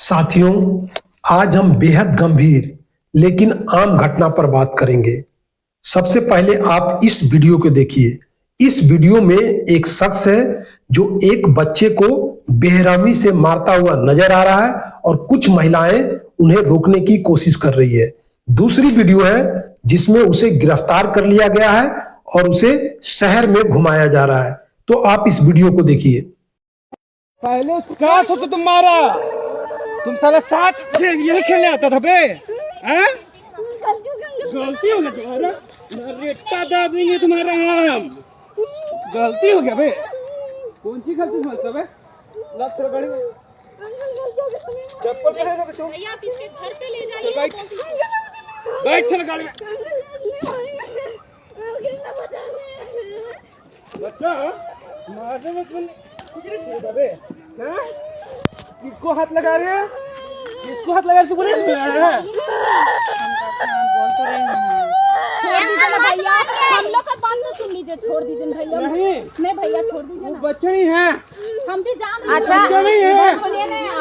साथियों, आज हम बेहद गंभीर लेकिन आम घटना पर बात करेंगे। सबसे पहले आप इस वीडियो को देखिए। इस वीडियो में एक शख्स है जो एक बच्चे को बेरहमी से मारता हुआ नजर आ रहा है और कुछ महिलाएं उन्हें रोकने की कोशिश कर रही है। दूसरी वीडियो है जिसमें उसे गिरफ्तार कर लिया गया है और उसे शहर में घुमाया जा रहा है। तो आप इस वीडियो को देखिए। पहले उसको कहा तो तुम मारा, तुम साला साथ से यही खेलने आता था बे? हैं? गलती हो गया तुम्हारा, रेटा दे देंगे तुम्हारा हम। गलती हो गया बे। कौन सी गलती समझता बे? लग चल गाड़ी में, चप्पल पहन के तुम भैया आप इसके घर पे ले जाइए। बैठ चल गाड़ी में। बच्चा मारने में तुम बे हैं? किसको हाथ लगा रहे हैं? किसको हाथ लगा रहे तू? बोल रहा है भैया, हम लोग का बात तो सुन लीजिए, छोड़ दीजिए भैया। नहीं भैया छोड़ दीजिए ना। बच्चा नहीं है, हम भी जान रहे हैं। अच्छा बच्चा नहीं है,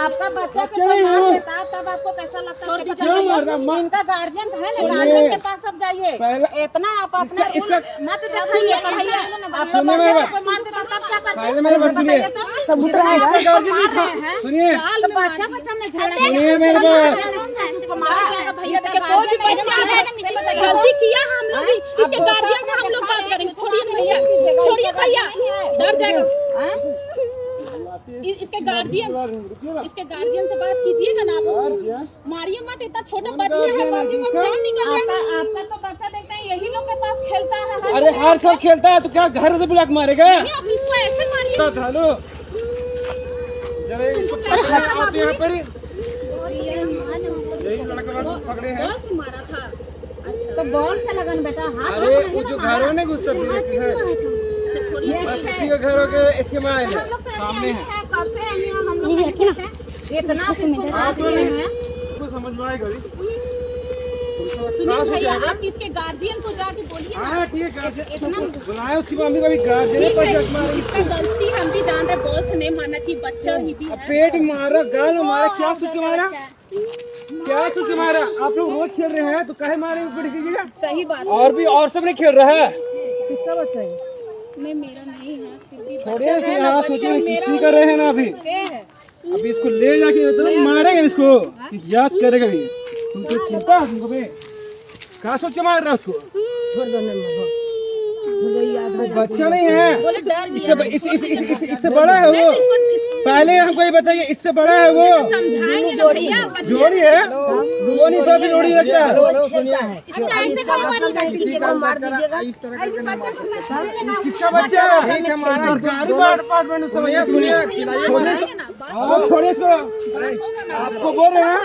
आपका बच्चा बच्चा नहीं है। तब आपको कैसा लगता छोड़ है? दीजिए क्यों भैया। मारना? मार इनका गार्जियन है ना, गार्जियन के पास अब जाइए। इतना आप अपना इसका मत सुनिए भैया, आप सुनिए मेरी बात। मार देता तब क्या करते? पहले मेरी बात सुनिए। सबूत रहेगा। सुनिए बच्चा में झगड़ा सुनिए मेरी बात। भैया देखिए, कोई भी बच्चा गलती किया हम लोग भी इसके गार्जियन से हम लोग बात करेंगे। छोड़िए भैया, छोड़िए भैया, डर जाएगा। इसके गार्जियन से बात कीजिएगा ना आप। मारिए मत, इतना छोटा बच्चा है, बाकी मत जान निकल जाएगा। आपका तो बच्चा देखते हैं यही लोग के पास खेलता है। अरे हर साल खेलता है तो क्या घर से बुला के मारेगा? आप इसको ऐसे मारिए। हेलो जरा इसको आप यहाँ पर यही लड़का पकड़े हैं। बॉल से मारा था। तो बॉल से लगन बेटा, हाथ अरे वो जो घरों ने घुस कर दिए है, अच्छा छोड़िए। बस उसी के घरों के एक में सामने है। कब से हम लोग इतना आप लोग समझ में आएगा। सुनिए भैया, आप इसके गार्जियन को जाके बोलिए ना। हाँ ठीक है, इतना बुलाए उसकी मम्मी को भी गार्ड ठीक है, इसका गलती हम भी जान रहे, बॉल से नहीं मारना चाहिए, बच्चा ही भी है। पेट मारा, गाल मारा, क्या सोच के मारा? क्या सोच के मारा? आप लोग रोज खेल रहे हैं तो काहे मारे ऊपर कीजिएगा? सही बात। और सब नहीं खेल रहा है। किसका बच्चा है? नहीं मेरा नहीं है, फिर भी छोड़िए इसको, यहाँ सोचिए किसी कर रहे हैं ना। अभी इसको ले जाके तो मारेंगे इसको, याद करेगा भी। तुमको चिंता है तुमको बे? क्या सोच के मार रहा है उसको? बच्चा नहीं है, बोले डर इससे बड़ा है वो। पहले हमको ये बताइए, इससे बड़ा है वो। समझाएंगे ना भैया। जोड़ी है, दोनों साथ जोड़ी रखता है। किसका बच्चा है? गाड़ी पार्ट में समझिए। थोड़े इसको आपको बोल रहे हैं।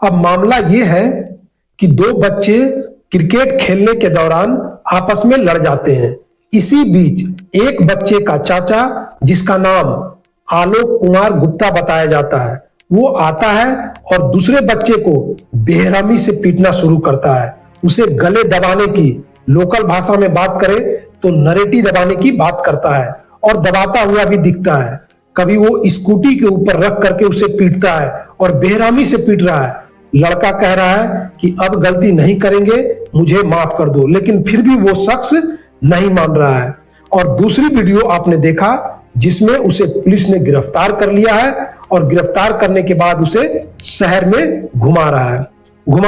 अब मामला ये है कि दो बच्चे क्रिकेट खेलने के दौरान आपस में लड़ जाते हैं। इसी बीच एक बच्चे का चाचा, जिसका नाम आलोक कुमार गुप्ता बताया जाता है, वो आता है और दूसरे बच्चे को बेरहमी से पीटना शुरू करता है। उसे गले दबाने की, लोकल भाषा में बात करे तो नरेटी दबाने की बात करता है और दबाता हुआ भी दिखता है। कभी वो स्कूटी के ऊपर रख करके उसे पीटता है और बेरहमी से पीट रहा है। लड़का कह रहा है कि अब गलती नहीं करेंगे, मुझे माफ कर दो, लेकिन फिर भी वो शख्स नहीं मान रहा है। और दूसरी वीडियो आपने देखा जिसमें उसे पुलिस ने गिरफ्तार कर लिया है और गिरफ्तार करने के बाद उसे शहर में घुमा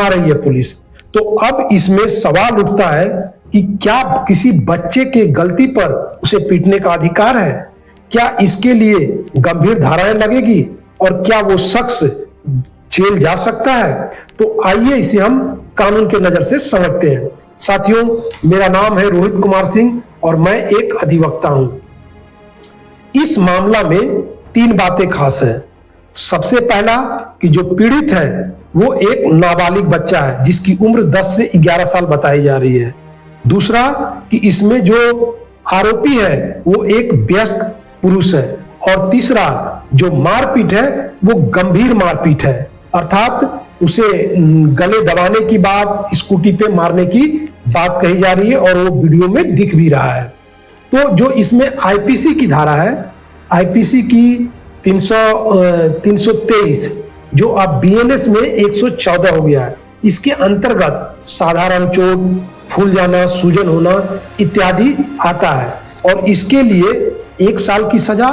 रही है पुलिस। तो अब इसमें सवाल उठता है कि क्या किसी बच्चे के गलती पर उसे पीटने का अधिकार है? क्या इसके लिए गंभीर धाराएं लगेगी और क्या वो शख्स जेल जा सकता है? तो आइए इसे हम कानून के नजर से समझते हैं। साथियों, मेरा नाम है रोहित कुमार सिंह और मैं एक अधिवक्ता हूं। इस मामला में 3 बातें खास हैं। सबसे पहला कि जो पीड़ित है वो एक नाबालिग बच्चा है जिसकी उम्र 10 से 11 साल बताई जा रही है। दूसरा कि इसमें जो आरोपी है वो एक वयस्क पुरुष है, और तीसरा जो मारपीट है वो गंभीर मारपीट है, अर्थात उसे गले दबाने की बात, स्कूटी पे मारने की बात कही जा रही है और वो वीडियो में दिख भी रहा है। तो जो इसमें आईपीसी की धारा है, आईपीसी की 323 जो अब बीएनएस में 114 हो गया है, इसके अंतर्गत साधारण चोट, फूल जाना, सूजन होना इत्यादि आता है, और इसके लिए 1 साल की सजा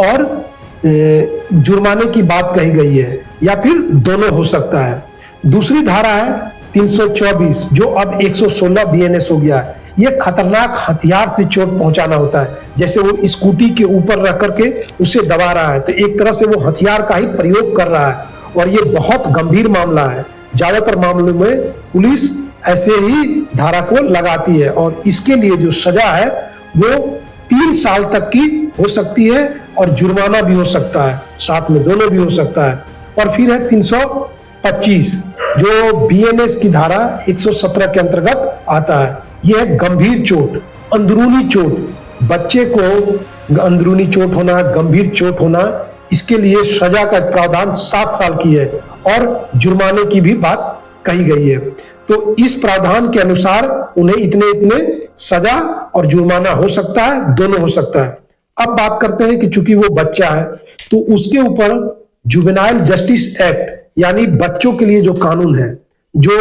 और जुर्माने की बात कही गई है, या फिर दोनों हो सकता है। दूसरी धारा है 324 जो अब 116 बीएनएस हो गया है। यह खतरनाक हथियार से चोट पहुंचाना होता है, जैसे वो स्कूटी के ऊपर रख करके उसे दबा रहा है, तो एक तरह से वो हथियार का ही प्रयोग कर रहा है, और ये बहुत गंभीर मामला है। ज्यादातर मामलों में पुलिस ऐसे ही धारा को लगाती है, और इसके लिए जो सजा है वो 3 साल तक की हो सकती है, और जुर्माना भी हो सकता है, साथ में दोनों भी हो सकता है। और फिर है 325 जो बीएनएस की धारा 117 के अंतर्गत आता है। यह है गंभीर चोट, अंदरूनी चोट। बच्चे को अंदरूनी चोट होना, गंभीर चोट होना, इसके लिए सजा का प्रावधान 7 साल की है, और जुर्माने की भी बात कही गई है। तो इस प्रावधान के अनुसार उन्हें इतने इतने सजा और जुर्माना हो सकता है, दोनों हो सकता है। अब बात करते हैं कि चूंकि वो बच्चा है तो उसके ऊपर जुवेनाइल जस्टिस एक्ट यानी बच्चों के लिए जो कानून है, जो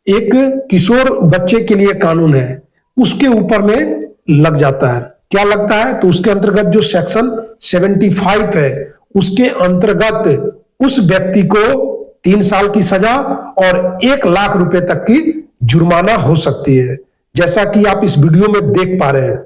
एक किशोर बच्चे के लिए कानून है, उसके ऊपर में लग जाता है। क्या लगता है? तो उसके अंतर्गत जो सेक्शन 75 है उसके अंतर्गत उस व्यक्ति को 3 साल की सजा और 1 लाख रुपए तक की जुर्माना हो सकती है। जैसा कि आप इस वीडियो में देख पा रहे हैं,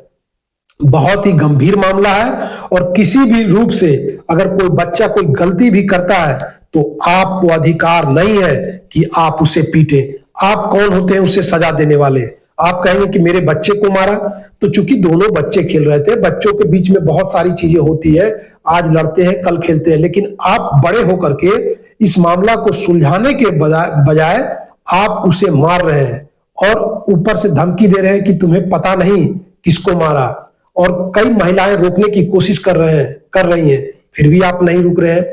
बहुत ही गंभीर मामला है, और किसी भी रूप से अगर कोई बच्चा कोई गलती भी करता है तो आपको अधिकार नहीं है कि आप उसे पीटे। आप कौन होते हैं उसे सजा देने वाले? आप कहेंगे कि मेरे बच्चे को मारा, तो चूंकि दोनों बच्चे खेल रहे थे, बच्चों के बीच में बहुत सारी चीजें होती है, आज लड़ते हैं कल खेलते हैं, लेकिन आप बड़े होकर के इस मामला को सुलझाने के बजाय आप उसे मार रहे हैं, और ऊपर से धमकी दे रहे हैं कि तुम्हें पता नहीं किसको मारा, और कई महिलाएं रोकने की कोशिश कर रही हैं, फिर भी आप नहीं रुक रहे हैं।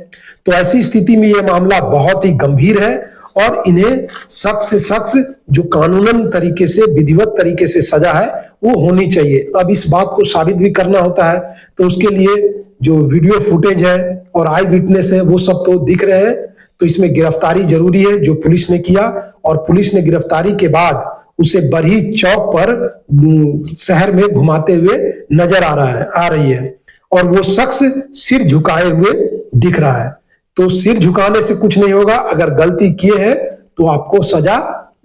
तो ऐसी स्थिति में यह मामला बहुत ही गंभीर है, और इन्हें सख्त से सख्त जो कानूनन तरीके से, विधिवत तरीके से सजा है वो होनी चाहिए। अब इस बात को साबित भी करना होता है, तो उसके लिए जो वीडियो फुटेज है और आई विटनेस है वो सब तो दिख रहे हैं, तो इसमें गिरफ्तारी जरूरी है जो पुलिस ने किया, और पुलिस ने गिरफ्तारी के बाद उसे बरही चौक पर शहर में घुमाते हुए नजर आ रही है, और वो शख्स सिर झुकाए हुए दिख रहा है। तो सिर झुकाने से कुछ नहीं होगा, अगर गलती किए हैं तो आपको सजा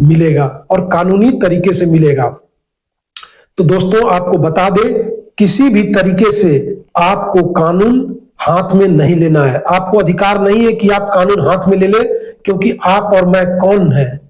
मिलेगा, और कानूनी तरीके से मिलेगा। तो दोस्तों आपको बता दें, किसी भी तरीके से आपको कानून हाथ में नहीं लेना है। आपको अधिकार नहीं है कि आप कानून हाथ में ले लें, क्योंकि आप और मैं कौन है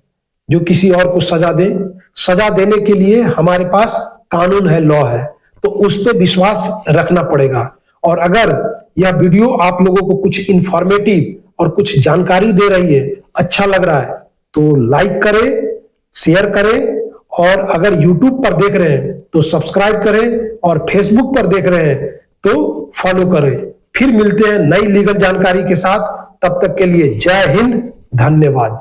जो किसी और को सजा दे? सजा देने के लिए हमारे पास कानून है, लॉ है, तो उस पर विश्वास रखना पड़ेगा। और अगर यह वीडियो आप लोगों को कुछ इंफॉर्मेटिव और कुछ जानकारी दे रही है, अच्छा लग रहा है, तो लाइक करें, शेयर करें, और अगर YouTube पर देख रहे हैं तो सब्सक्राइब करें, और Facebook पर देख रहे हैं तो फॉलो करें। फिर मिलते हैं नई लीगल जानकारी के साथ, तब तक के लिए जय हिंद, धन्यवाद।